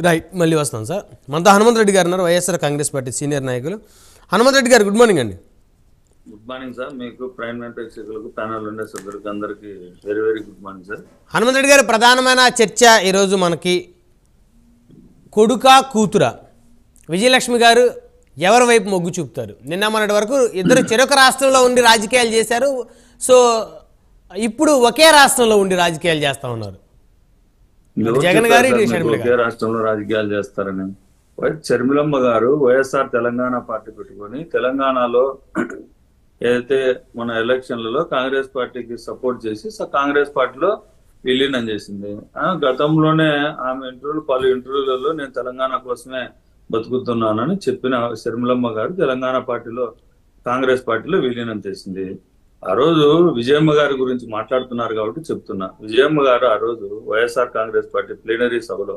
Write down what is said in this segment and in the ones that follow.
Right, మళ్ళీ వస్తాం sir. మనతో హనుమంత్ రెడ్డి గారు ఉన్నారు, వైఎస్ఆర్ కాంగ్రెస్ పార్టీ సీనియర్ నాయకులు. హనుమంత్ రెడ్డి గారు, గుడ్ మార్నింగ్ అండి. Good morning sir. మీకు ప్రైమ్ నైన్ ప్రేక్షకులకు, ప్యానల్ ఉండే సభ్యులకు అందరికీ very very good morning sir. Hanumanth Reddy గారు, ప్రధానమైన చర్చ ఈరోజు మనకి కొడుకా కూతురా, విజయలక్ష్మి గారు ఎవరి వైపు మొగ్గు చూపుతారు? నిన్న మొన్నటి వరకు ఇద్దరు చెరొక రాష్ట్రంలో ఉండి రాజకీయాలు చేశారు. సో ఇప్పుడు ఒకే రాష్ట్రంలో ఉండి రాజకీయాలు చేస్తా ఉన్నారు. జగన్ గారు ఒకే రాష్ట్రంలో రాజకీయాలు చేస్తారని షర్మిలమ్మ గారు వైఎస్ఆర్ తెలంగాణ పార్టీ పెట్టుకొని తెలంగాణలో ఏదైతే మన ఎలక్షన్లలో కాంగ్రెస్ పార్టీకి సపోర్ట్ చేసి కాంగ్రెస్ పార్టీలో విలీనం చేసింది. గతంలోనే ఆమె పలు ఇంటర్వ్యూలలో నేను తెలంగాణ కోసమే బతుకుతున్నానని చెప్పిన షర్మిలమ్మ గారు తెలంగాణ పార్టీలో కాంగ్రెస్ పార్టీలో విలీనం చేసింది. ఆ రోజు విజయమ్మ గారి గురించి మాట్లాడుతున్నారు కాబట్టి చెప్తున్నా. విజయమ్మ గారు ఆ రోజు వైఎస్ఆర్ కాంగ్రెస్ పార్టీ ప్లీనరీ సభలో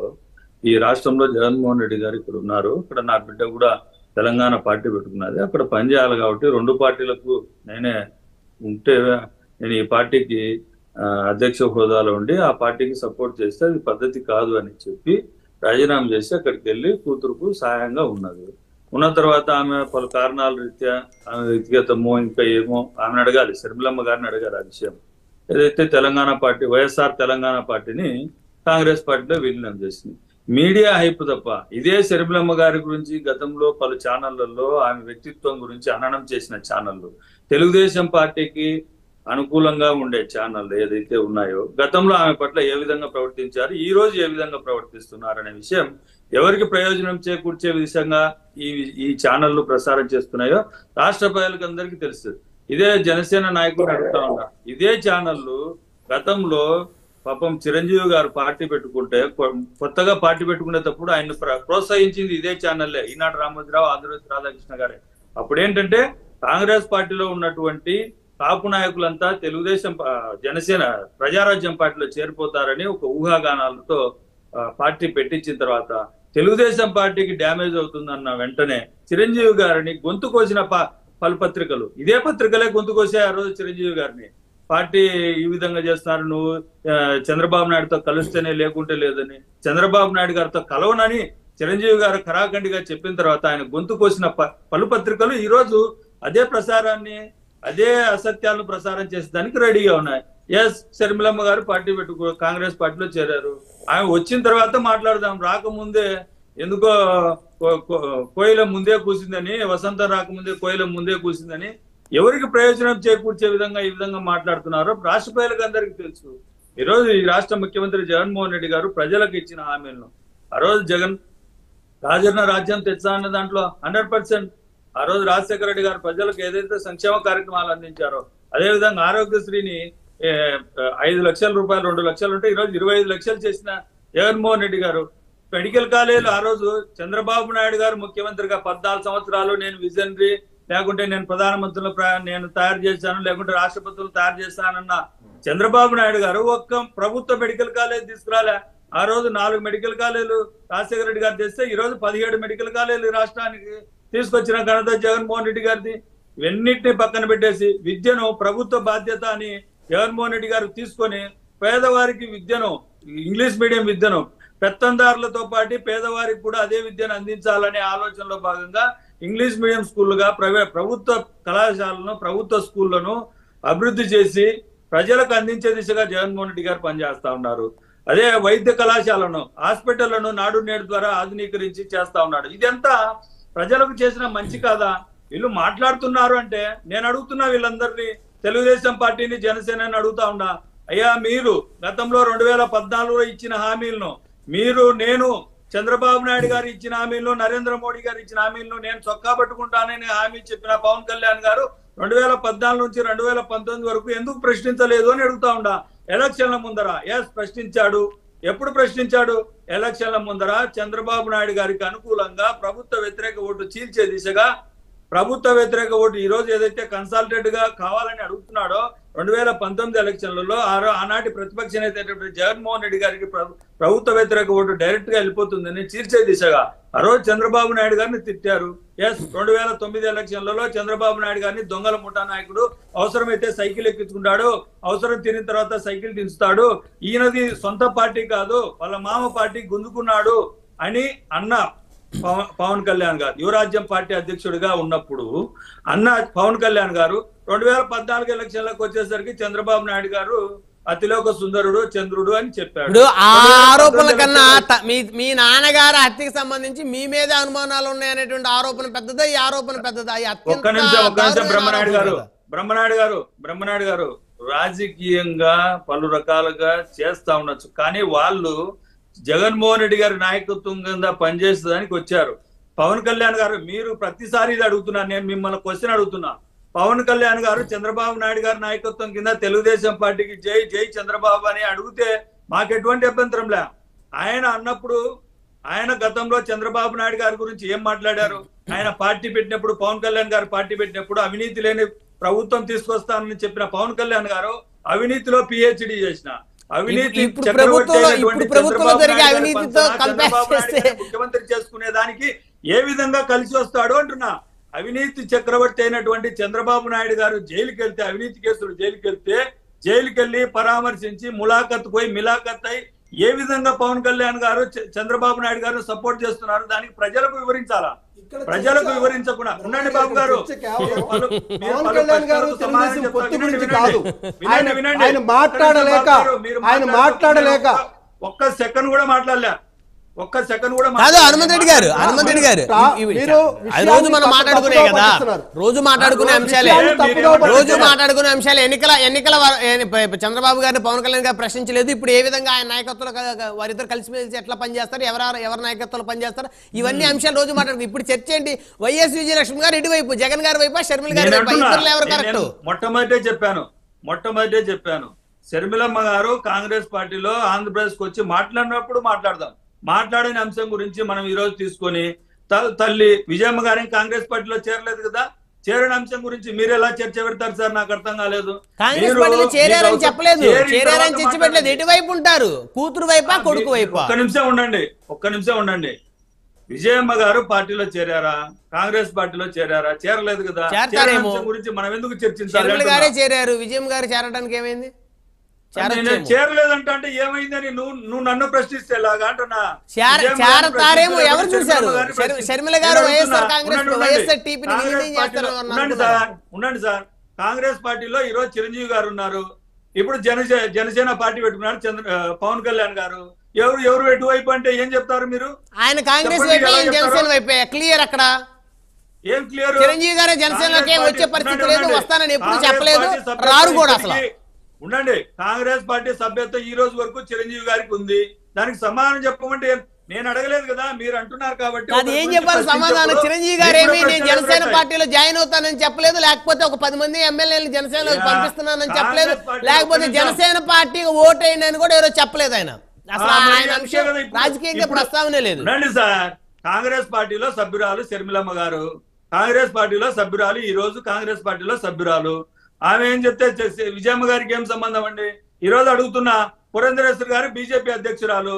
ఈ రాష్ట్రంలో జగన్మోహన్ రెడ్డి గారు ఇక్కడ ఉన్నారు, ఇక్కడ నా బిడ్డ కూడా తెలంగాణ పార్టీ పెట్టుకున్నది, అక్కడ పనిచేయాలి కాబట్టి రెండు పార్టీలకు నేనే ఉంటే నేను ఈ పార్టీకి అధ్యక్ష హోదాలో ఉండి ఆ పార్టీకి సపోర్ట్ చేస్తే అది పద్ధతి కాదు అని చెప్పి రాజీనామా చేసి అక్కడికి వెళ్ళి కూతురుకు సహాయంగా ఉన్నది. ఉన్న తర్వాత ఆమె పలు కారణాల రీత్యా ఆమె వ్యక్తిగతమో ఇంకా ఏమో ఆమెను అడగాలి, షర్మిలమ్మ గారిని అడగాలి ఆ విషయం. ఏదైతే తెలంగాణ పార్టీ వైఎస్ఆర్ తెలంగాణ పార్టీని కాంగ్రెస్ పార్టీలో విలీనం చేసింది. మీడియా హైప్ తప్ప ఇదే షర్మిలమ్మ గారి గురించి గతంలో పలు ఛానళ్లలో ఆమె వ్యక్తిత్వం గురించి హననం చేసిన ఛానళ్లు, తెలుగుదేశం పార్టీకి అనుకూలంగా ఉండే ఛానళ్ళు ఏదైతే ఉన్నాయో గతంలో ఆమె పట్ల ఏ విధంగా ప్రవర్తించారు, ఈ రోజు ఏ విధంగా ప్రవర్తిస్తున్నారు అనే విషయం ఎవరికి ప్రయోజనం చేకూర్చే విధంగా ఈ ఛానళ్లు ప్రసారం చేస్తున్నాయో రాష్ట్ర ప్రజలకు అందరికీ తెలుసు. ఇదే జనసేన నాయకుడు అడుగుతా ఉన్నారు, ఇదే ఛానళ్లు గతంలో పాపం చిరంజీవి గారు పార్టీ పెట్టుకుంటే కొత్తగా పార్టీ పెట్టుకునేటప్పుడు ఆయన ప్రోత్సహించింది ఇదే ఛానల్లే, ఈనాడు రామోజీరావు, ఆంధ్రజ్యోతి రాధాకృష్ణ గారే. అప్పుడు ఏంటంటే కాంగ్రెస్ పార్టీలో ఉన్నటువంటి కాపు నాయకులంతా తెలుగుదేశం జనసేన ప్రజారాజ్యం పార్టీలో చేరిపోతారని ఒక ఊహాగానాలతో పార్టీ పెట్టించిన తర్వాత తెలుగుదేశం పార్టీకి డ్యామేజ్ అవుతుందన్న వెంటనే చిరంజీవి గారిని గొంతు కోసిన పలు పత్రికలు, ఇదే పత్రికలే గొంతు కోసే ఆ రోజు చిరంజీవి గారిని పార్టీ ఈ విధంగా చేస్తున్నారు, నువ్వు చంద్రబాబు నాయుడుతో కలిస్తేనే లేకుంటే లేదని, చంద్రబాబు నాయుడు గారితో కలవనని చిరంజీవి గారు ఖరాఖండిగా చెప్పిన తర్వాత ఆయన గొంతు కోసిన పలు పత్రికలు ఈ రోజు అదే ప్రసారాన్ని అదే అసత్యాలను ప్రసారం చేసేదానికి రెడీగా ఉన్నాయి. ఎస్, షర్మిలమ్మ గారు పార్టీ కాంగ్రెస్ పార్టీలో చేరారు. ఆమె వచ్చిన తర్వాత మాట్లాడదాం, రాకముందే ఎందుకో కోయిల ముందే కూసిందని, వసంతం రాకముందే కోయిల ముందే కూసిందని ఎవరికి ప్రయోజనం చేకూర్చే విధంగా ఈ విధంగా మాట్లాడుతున్నారో రాష్ట్ర ప్రజలకు అందరికీ తెలుసు. ఈరోజు ఈ రాష్ట్ర ముఖ్యమంత్రి జగన్మోహన్ రెడ్డి గారు ప్రజలకు ఇచ్చిన హామీలను ఆ రోజు జగన్ రాజన్న రాజ్యం తెచ్చా అన్న దాంట్లో 100%. ఆ రోజు రాజశేఖర రెడ్డి గారు ప్రజలకు ఏదైతే సంక్షేమ కార్యక్రమాలు అందించారో అదేవిధంగా ఆరోగ్యశ్రీని 5 లక్షల రూపాయలు 2 లక్షలు ఉంటే ఈరోజు 25 లక్షలు చేసిన జగన్మోహన్ రెడ్డి గారు. మెడికల్ కాలేజీలు ఆ రోజు చంద్రబాబు నాయుడు గారు ముఖ్యమంత్రిగా 14 సంవత్సరాలు నేను విజనరీ లేకుంటే నేను ప్రధానమంత్రిలో నేను తయారు చేశాను లేకుంటే రాష్ట్రపతులు తయారు చేశానన్న చంద్రబాబు నాయుడు గారు ఒక్క ప్రభుత్వ మెడికల్ కాలేజ్ తీసుకురాలే. ఆ రోజు 4 మెడికల్ కాలేజీలు రాజశేఖర రెడ్డి గారు చేస్తే ఈ రోజు 17 మెడికల్ కాలేజీలు రాష్ట్రానికి తీసుకొచ్చిన ఘనత జగన్మోహన్ రెడ్డి గారిది. ఇవన్నిటిని పక్కన పెట్టేసి విద్యను ప్రభుత్వ బాధ్యత అని జగన్మోహన్ రెడ్డి గారు తీసుకొని పేదవారికి విద్యను, ఇంగ్లీష్ మీడియం విద్యను పెత్తందారులతో పాటు పేదవారికి కూడా అదే విద్యను అందించాలనే ఆలోచనలో భాగంగా ఇంగ్లీష్ మీడియం స్కూళ్ళుగా ప్రభుత్వ కళాశాలను ప్రభుత్వ స్కూళ్లను అభివృద్ధి చేసి ప్రజలకు అందించే దిశగా జగన్మోహన్ రెడ్డి గారు పనిచేస్తా ఉన్నారు. అదే వైద్య కళాశాలను హాస్పిటళ్లను నాడు నేడు ద్వారా ఆధునీకరించి చేస్తా ఉన్నాడు. ఇదంతా ప్రజలకు చేసిన మంచి కాదా? వీళ్ళు మాట్లాడుతున్నారు అంటే నేను అడుగుతున్నా వీళ్ళందరినీ, తెలుగుదేశం పార్టీని జనసేనని అడుగుతా ఉన్నా, అయ్యా మీరు గతంలో 2014లో ఇచ్చిన హామీలను మీరు నేను చంద్రబాబు నాయుడు గారు ఇచ్చిన హామీలను నరేంద్ర మోడీ గారు ఇచ్చిన హామీలను నేను చొక్కా పట్టుకుంటానని హామీ చెప్పిన పవన్ కళ్యాణ్ గారు 2014 నుంచి 2019 వరకు ఎందుకు ప్రశ్నించలేదు అని అడుగుతా ఉండా. ఎలక్షన్ల ముందర ఎస్ ప్రశ్నించాడు. ఎప్పుడు ప్రశ్నించాడు? ఎలక్షన్ల ముందర చంద్రబాబు నాయుడు గారికి అనుకూలంగా ప్రభుత్వ వ్యతిరేక ఓటు చీల్చే దిశగా ప్రభుత్వ వ్యతిరేక ఓటు ఈ రోజు ఏదైతే కన్సల్టెంట్ గా కావాలని అడుగుతున్నాడో 2019 ఎలక్షన్లలో ఆనాటి ప్రతిపక్ష నేత జగన్మోహన్ రెడ్డి గారికి ప్రభుత్వ వ్యతిరేక ఓటు డైరెక్ట్ గా వెళ్ళిపోతుందని చీల్చే దిశగా ఆ రోజు చంద్రబాబు నాయుడు గారిని తిట్టారు. 2009 ఎలక్షన్లలో చంద్రబాబు నాయుడు గారిని దొంగల ముఠా నాయకుడు, అవసరమైతే సైకిల్ ఎక్కించుకుంటాడు, అవసరం తిరిగిన తర్వాత సైకిల్ దించుతాడు, ఈయనది సొంత పార్టీ కాదు వాళ్ళ మామ పార్టీ గుంజుకున్నాడు అని అన్న పవన్ కళ్యాణ్ గారు యువరాజ్యం పార్టీ అధ్యక్షుడిగా ఉన్నప్పుడు అన్న పవన్ కళ్యాణ్ గారు 2014 ఎలక్షన్లకు వచ్చేసరికి చంద్రబాబు నాయుడు గారు అతిలోక సుందరుడు చంద్రుడు అని చెప్పాడు. ఇప్పుడు ఆ ఆరోపణల కన్నా మీ నాన్నగారు హత్యకి సంబంధించి మీ మీద అనుమానాలు ఉన్నాయనేటువంటి ఆరోపణ పెద్దదా, ఈ ఆరోపణ పెద్దదా? ఒక్క నిమిషం బ్రహ్మనాయుడు గారు రాజకీయంగా పలు రకాలుగా చేస్తా ఉండొచ్చు, కానీ వాళ్ళు జగన్మోహన్ రెడ్డి గారి నాయకత్వం కింద పనిచేసేదానికి వచ్చారు. పవన్ కళ్యాణ్ గారు మీరు ప్రతిసారి ఇది అడుగుతున్నారు, నేను మిమ్మల్ని క్వశ్చన్ అడుగుతున్నా. పవన్ కళ్యాణ్ గారు చంద్రబాబు నాయుడు గారి నాయకత్వం కింద తెలుగుదేశం పార్టీకి జై జై చంద్రబాబు అని అడిగితే మాకు ఎటువంటి అభ్యంతరం లే. ఆయన అన్నప్పుడు ఆయన గతంలో చంద్రబాబు నాయుడు గారి గురించి ఏం మాట్లాడారు? ఆయన పార్టీ పెట్టినప్పుడు, పవన్ కళ్యాణ్ గారు పార్టీ పెట్టినప్పుడు అవినీతి లేని ప్రభుత్వం తీసుకొస్తానని చెప్పిన పవన్ కళ్యాణ్ గారు అవినీతిలో PhD చేసిన అవినీతి ముఖ్యమంత్రి చేసుకునే దానికి ఏ విధంగా కలిసి వస్తాడు అంటున్నా. అవినీతి చక్రవర్తి అయినటువంటి చంద్రబాబు నాయుడు గారు జైలుకి వెళ్తే, అవినీతి కేసులు జైలుకి వెళ్ళి పరామర్శించి ములాఖత్ పోయి మిలాఖత్ అయి ఏ విధంగా పవన్ కళ్యాణ్ గారు చంద్రబాబు నాయుడు గారు సపోర్ట్ చేస్తున్నారు దానికి ప్రజలకు వివరించాలా? ప్రజలకు వివరించకుండా ఉండండి బాబు గారు. ఒక్క సెకండ్ కూడా మాట్లాడలే. హనుమంత్ రెడ్డి గారు రోజు మనం మాట్లాడుకునే కదా, రోజు మాట్లాడుకునే అంశాలే. ఎన్నికల చంద్రబాబు గారిని పవన్ కళ్యాణ్ గారు ప్రశ్నించలేదు. ఇప్పుడు ఏ విధంగా ఆయన నాయకత్వంలో వారిద్దరు కలిసిమెలిసి ఎట్లా పనిచేస్తారు, ఎవరి నాయకత్వంలో పనిచేస్తారు, ఇవన్నీ అంశాలు రోజు మాట్లాడుకు. ఇప్పుడు చర్చ ఏంటి? వైఎస్ విజయలక్ష్మి గారు ఇటువైపు, జగన్ గారి వైపు, షర్మిల గారి వైపు, ఇద్దరు ఎవరు కరెక్ట్? మొట్టమొదటే చెప్పాను షర్మిలమ్మ గారు కాంగ్రెస్ పార్టీలో ఆంధ్రప్రదేశ్ కు వచ్చి మాట్లాడినప్పుడు మాట్లాడిన అంశం గురించి మనం ఈ రోజు తీసుకొని తల్లి విజయమ్మ గారిని కాంగ్రెస్ పార్టీలో చేరలేదు కదా, చేరిన అంశం గురించి మీరు ఎలా చర్చ పెడతారు సార్? నాకు అర్థం కాలేదు. కాంగ్రెస్ పార్టీలో చేరారని చెప్పలేదు, చేరారని చర్చ పెట్టలేదు. ఎటువైపు ఉంటారు? కూతురు వైపా, కొడుకు వైపా? ఒక్క నిమిషం ఉండండి. విజయమ్మ గారు పార్టీలో చేరారా? కాంగ్రెస్ పార్టీలో చేరారా? చేరలేదు కదా. గురించి మనం ఎందుకు చర్చించాలి? షర్మిల గారే చేరారు, విజయమ్మ గారు చేరడానికి ఏమైంది? చేరలేదంటే ఏమైందని నువ్వు నన్ను ప్రశ్నిస్తే ఎలాగా అంటున్నా. చేరతారేమో, ఎవరు చూశారు? షర్మిల గారు ఉండండి సార్. కాంగ్రెస్ పార్టీలో ఈ రోజు చిరంజీవి గారు ఉన్నారు, ఇప్పుడు జనసేన పార్టీ పెట్టుకున్నారు పవన్ కళ్యాణ్ గారు. ఎవరు ఎటువైపు అంటే ఏం చెప్తారు మీరు? ఆయన కాంగ్రెస్ వైపు, జనసేన వైపు. క్లియర్ అక్కడ. ఏం క్లియర్? చిరంజీవి గారు జనసేనలోకి వచ్చే పరిస్థితి లేదు, వస్తానని ఎప్పుడు చెప్పలేదు, రారు కూడా అసలు. ఉండండి. కాంగ్రెస్ పార్టీ సభ్యత్వం ఈ రోజు వరకు చిరంజీవి గారికి ఉంది, దానికి సమాధానం చెప్పమంటే నేను అడగలేదు కదా, మీరు అంటున్నారు కాబట్టి. అది ఏం చెప్పాలి సమాధానం? చిరంజీవి గారు ఏమి నేను జనసేన పార్టీలో జాయిన్ అవుతానని చెప్పలేదు, లేకపోతే ఒక 10 మంది ఎమ్మెల్యేలు జనసేనలోకి పంపిస్తున్నానని చెప్పలేదు, లేకపోతే జనసేన పార్టీకి ఓటేయండి అని కూడా ఎవరో చెప్పలేదు. ఆయన అసలు ఆయన అంశం రాజకీయంగా ప్రస్తావనే లేదు. సార్, కాంగ్రెస్ పార్టీలో సభ్యురాలు షర్మిలమ్మ గారు, కాంగ్రెస్ పార్టీలో సభ్యురాలు, ఈ రోజు కాంగ్రెస్ పార్టీలో సభ్యురాలు. ఆమె ఏం చెప్తే విజయమ్మ గారికి ఏం సంబంధం అండి? ఈ రోజు అడుగుతున్నా. పురంధరేశ్వరి గారు బీజేపీ అధ్యక్షురాలు,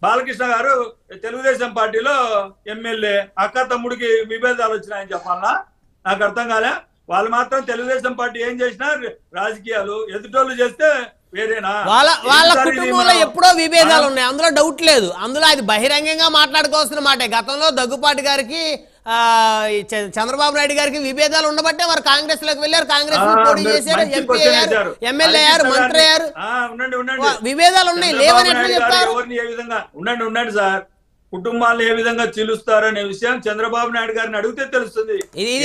బాలకృష్ణ గారు తెలుగుదేశం పార్టీలో ఎమ్మెల్యే. అక్క తమ్ముడికి విభేదాలు వచ్చినాయని చెప్పాలా? నాకు అర్థం కాలే. వాళ్ళు మాత్రం తెలుగుదేశం పార్టీ ఏం చేసినా రాజకీయాలు, ఎదుటోళ్ళు చేస్తే వేరేనా? వాళ్ళ కుటుంబంలో ఎప్పుడో విభేదాలు ఉన్నాయి, అందులో డౌట్ లేదు. అందులో అది బహిరంగంగా మాట్లాడుకోవాల్సిన మాట. గతంలో దగ్గుపాటి గారికి చంద్రబాబు నాయుడు గారికి విభేదాలు ఉండబట్టే వారు కాంగ్రెస్ లోకి వెళ్ళారు, కాంగ్రెస్ పోటీ చేశారు, ఎంపీ అయ్యారు, ఎమ్మెల్యే అయ్యారు, మంత్రి అయ్యారు. విభేదాలు ఉన్నాయి, లేవని ఎట్లా చెప్తారు? ఉండండి సార్. కుటుంబాలను ఏ విధంగా చీలుస్తారు అనే విషయం చంద్రబాబు నాయుడు గారిని అడిగితే తెలుస్తుంది.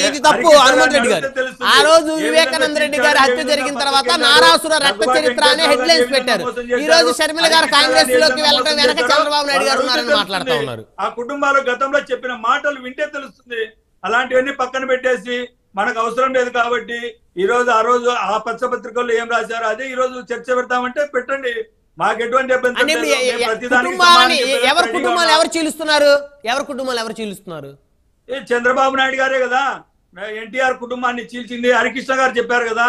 ఇది తప్పు. హనుమంత్ రెడ్డి గారు ఆ రోజు వివేకానంద రెడ్డి గారి హత్య జరిగిన తర్వాత నారాసుర రక్త చరిత్ర అనే హెడ్ లైన్స్ పెట్టారు. ఈ రోజు షర్మిల గారు కాంగ్రెస్ లోకి వెళ్ళడం వెనక చంద్రబాబు నాయుడు గారు ఉన్నారని మాట్లాడుతూ ఉన్నారు. ఆ కుటుంబాలు గతంలో చెప్పిన మాటలు వింటే తెలుస్తుంది. అలాంటివన్నీ పక్కన పెట్టేసి మనకు అవసరం లేదు కాబట్టి ఈ రోజు ఆ రోజు ఆ పత్రికల్లో ఏం రాశారు అదే ఈ రోజు చర్చ పెడతామంటే పెట్టండి. మాకు ఎటువంటి ఎవరి కుటుంబాలు ఎవరు చీలుస్తున్నారు? చంద్రబాబు నాయుడు గారే కదా ఎన్టీఆర్ కుటుంబాన్ని చీల్చింది. హరికృష్ణ గారు చెప్పారు కదా,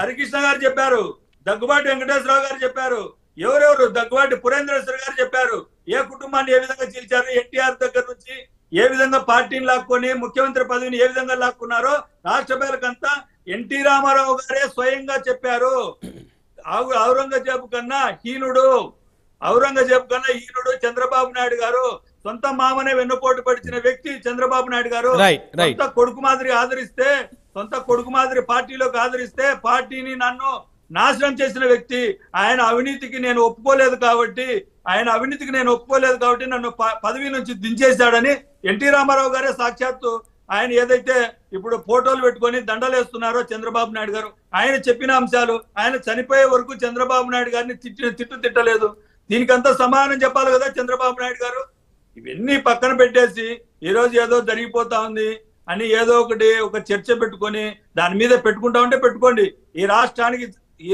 హరికృష్ణ గారు చెప్పారు, దగ్గుబాటి వెంకటేశ్వరరావు గారు చెప్పారు, ఎవరెవరు దగ్గుబాటి పురేంద్రేశ్వర గారు చెప్పారు ఏ కుటుంబాన్ని ఏ విధంగా చీల్చారు, ఎన్టీఆర్ దగ్గర నుంచి ఏ విధంగా పార్టీని లాక్కొని ముఖ్యమంత్రి పదవిని ఏ విధంగా లాక్కున్నారో రాష్ట్ర ప్రజలకంతా ఎన్టీ రామారావు గారే స్వయంగా చెప్పారు. ఔరంగజేబు కన్నా హీనుడు చంద్రబాబు నాయుడు గారు. సొంత మామనే వెన్నుపోటు పడిచిన వ్యక్తి చంద్రబాబు నాయుడు గారు. సొంత కొడుకు మాదిరి పార్టీలోకి ఆదరిస్తే పార్టీని నన్ను నాశనం చేసిన వ్యక్తి. ఆయన అవినీతికి నేను ఒప్పుకోలేదు కాబట్టి నన్ను పదవి నుంచి దించేశాడని ఎన్టీ రామారావు గారే సాక్షాత్తు ఆయన ఏదైతే ఇప్పుడు ఫోటోలు పెట్టుకొని దండలేస్తున్నారో చంద్రబాబు నాయుడు గారు, ఆయన చెప్పిన అంశాలు, ఆయన చనిపోయే వరకు చంద్రబాబు నాయుడు గారిని తిట్టలేదు. దీనికంతా సమాధానం చెప్పాలి కదా చంద్రబాబు నాయుడు గారు. ఇవన్నీ పక్కన పెట్టేసి ఈ రోజు ఏదో జరిగిపోతా ఉంది అని ఏదో ఒక చర్చ పెట్టుకొని దాని మీద పెట్టుకుంటా ఉంటే పెట్టుకోండి. ఈ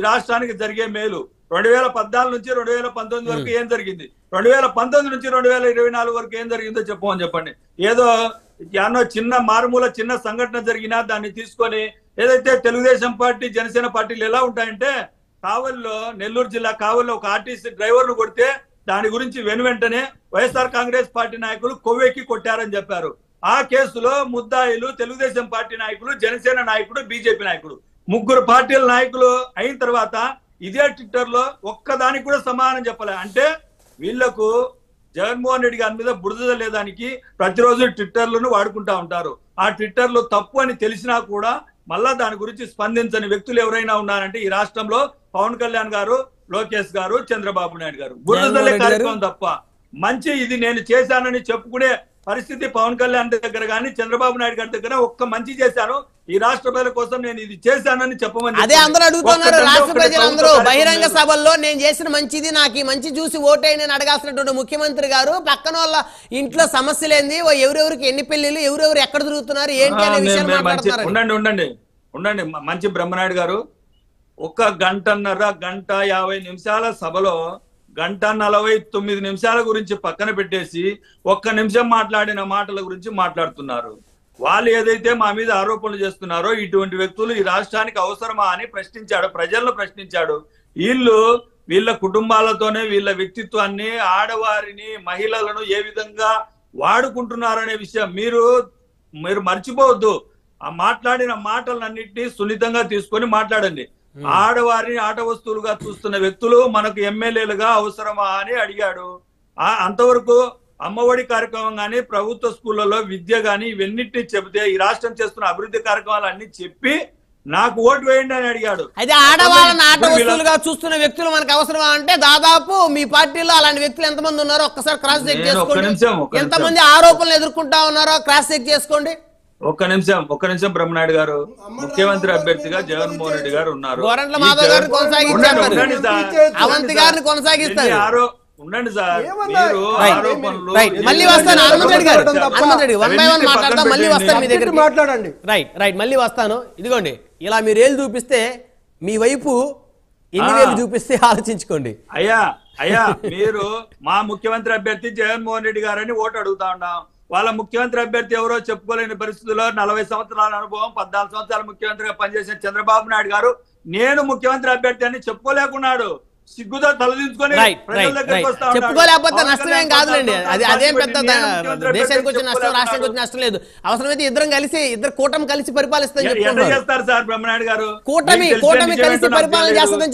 రాష్ట్రానికి జరిగే మేలు 2014 నుంచి 2019 వరకు ఏం జరిగింది, 2019 నుంచి 2024 వరకు ఏం జరిగిందో చెప్పండి. ఏదో మారుమూల చిన్న సంఘటన జరిగినా దాన్ని తీసుకొని ఏదైతే తెలుగుదేశం పార్టీ జనసేన పార్టీలు ఎలా ఉంటాయంటే, కావల్లో నెల్లూరు జిల్లా కావల్లో ఒక ఆర్టీసీ డ్రైవర్ ను కొడితే దాని గురించి వెంటనే వైఎస్ఆర్ కాంగ్రెస్ పార్టీ నాయకులు కొవ్వెక్కి కొట్టారని చెప్పారు. ఆ కేసులో ముద్దాయిలు తెలుగుదేశం పార్టీ నాయకులు, జనసేన నాయకుడు, బీజేపీ నాయకుడు, 3 పార్టీల నాయకులు అయిన తర్వాత ఇదే ట్విట్టర్ లో ఒక్కదానికి కూడా సమాధానం చెప్పలే. అంటే వీళ్లకు జగన్మోహన్ రెడ్డి గారి మీద బురద లేదానికి ప్రతిరోజు ట్విట్టర్లను వాడుకుంటా ఉంటారు. ఆ ట్విట్టర్లో తప్పు అని తెలిసినా కూడా మళ్ళా దాని గురించి స్పందించని వ్యక్తులు ఎవరైనా ఉన్నారంటే ఈ రాష్ట్రంలో పవన్ కళ్యాణ్ గారు, లోకేష్ గారు, చంద్రబాబు నాయుడు గారు. బురదలే కార్యక్రమం తప్ప మంచి ఇది నేను చేశానని చెప్పుకునే పరిస్థితి పవన్ కళ్యాణ్ దగ్గర కానీ చంద్రబాబు నాయుడు గారి దగ్గర ఒక్క మంచి చేశాను ఈ రాష్ట్ర ప్రజల కోసం నేను ఇది చేశానని చెప్పమని అదే అందరూ అడుగుతున్నారు. రాష్ట్ర ప్రజలందరూ బహిరంగ సభల్లో నేను చేసిన మంచిది, నాకు ఈ మంచి చూసి ఓటైన అడగాల్సినటువంటి ముఖ్యమంత్రి గారు పక్కన వాళ్ళ ఇంట్లో సమస్యలేంది, ఎవరెవరికి ఎన్ని పెళ్లిళ్ళు, ఎవరెవరు ఎక్కడ తిరుగుతున్నారు ఏంటి అనే విషయాలు మాట్లాడుతున్నారు. ఉండండి మంచి బ్రహ్మనాయుడు గారు, 1 గంట 50 నిమిషాల సభలో 1:49 నిమిషాల గురించి పక్కన పెట్టేసి 1 నిమిషం మాట్లాడిన మాటల గురించి మాట్లాడుతున్నారు. వాళ్ళు ఏదైతే మా మీద ఆరోపణలు చేస్తున్నారో ఇటువంటి వ్యక్తులు ఈ రాష్ట్రానికి అవసరమా అని ప్రశ్నించాడు, ప్రజలను ప్రశ్నించాడు. వీళ్ళ కుటుంబాలతోనే వీళ్ళ వ్యక్తిత్వాన్ని, ఆడవారిని, మహిళలను ఏ విధంగా వాడుకుంటున్నారనే విషయం మీరు మర్చిపోవద్దు. ఆ మాట్లాడిన మాటలన్నింటినీ సున్నితంగా తీసుకొని మాట్లాడండి. ఆడవారిని ఆట వస్తువులుగా చూస్తున్న వ్యక్తులు మనకు ఎమ్మెల్యేలుగా అవసరమా అని అడిగాడు. అంతవరకు అమ్మఒడి కార్యక్రమం కానీ, ప్రభుత్వ స్కూళ్లలో విద్య కానీ ఇవన్నిటినీ చెబితే ఈ రాష్ట్రం చేస్తున్న అభివృద్ధి కార్యక్రమాలు అన్ని చెప్పి నాకు ఓటు వేయండి అని అడిగాడు. అయితే ఆడవాళ్ళని ఆట వస్తువులుగా చూస్తున్న వ్యక్తులు మనకు అవసరమా అంటే దాదాపు మీ పార్టీలో అలాంటి వ్యక్తులు ఎంతమంది ఉన్నారో ఒక్కసారి క్రాస్ చెక్ చేసుకోండి. ఎంతమంది ఆరోపణలు ఎదుర్కొంటా ఉన్నారో క్రాస్ చెక్ చేసుకోండి. ఒక్క నిమిషం బ్రహ్మనాయుడు గారు, ముఖ్యమంత్రి అభ్యర్థిగా జగన్మోహన్ రెడ్డి గారు ఉన్నారు. గోరంట్ల మాధవ్ గారిని కొనసాగిస్తారు. ఉండండి సార్, మీరు ఆరోపణలు మళ్ళీ వస్తాను. హనుమంతరెడ్డి గారు 1 by 1 మాట్లాడదాం, మళ్ళీ వస్తాను మీ దగ్గర మాట్లాడండి. రైట్ మళ్ళీ వస్తాను. ఇదిగోండి ఇలా మీరు ఏళ్ళు చూపిస్తే మీ వైపు ఎన్ని వేలు చూపిస్తే ఆలోచించుకోండి. అయ్యా మీరు మా ముఖ్యమంత్రి అభ్యర్థి జగన్మోహన్ రెడ్డి గారని ఓటు అడుగుతా ఉన్నాం. వాళ్ళ ముఖ్యమంత్రి అభ్యర్థి ఎవరో చెప్పుకోలేని పరిస్థితుల్లో 40 సంవత్సరాల అనుభవం, 14 సంవత్సరాల ముఖ్యమంత్రిగా పనిచేసిన చంద్రబాబు నాయుడు గారు నేను ముఖ్యమంత్రి అభ్యర్థి అని చెప్పుకోలేకున్నాడు. సిగ్గుతో తలదించుకొని చెప్పుకోలేకపోతే నష్టమేం కాదులేండి. అదేం పెద్ద దేశానికి వచ్చిన నష్టం, రాష్ట్రానికి వచ్చిన నష్టం లేదు. అవసరమైతే ఇద్దరు కూటమి కలిసి పరిపాలిస్తారని చేస్తారు సార్ బ్రహ్మనాయుడు గారు. కూటమి కలిసి పరిపాలన చేస్తుందని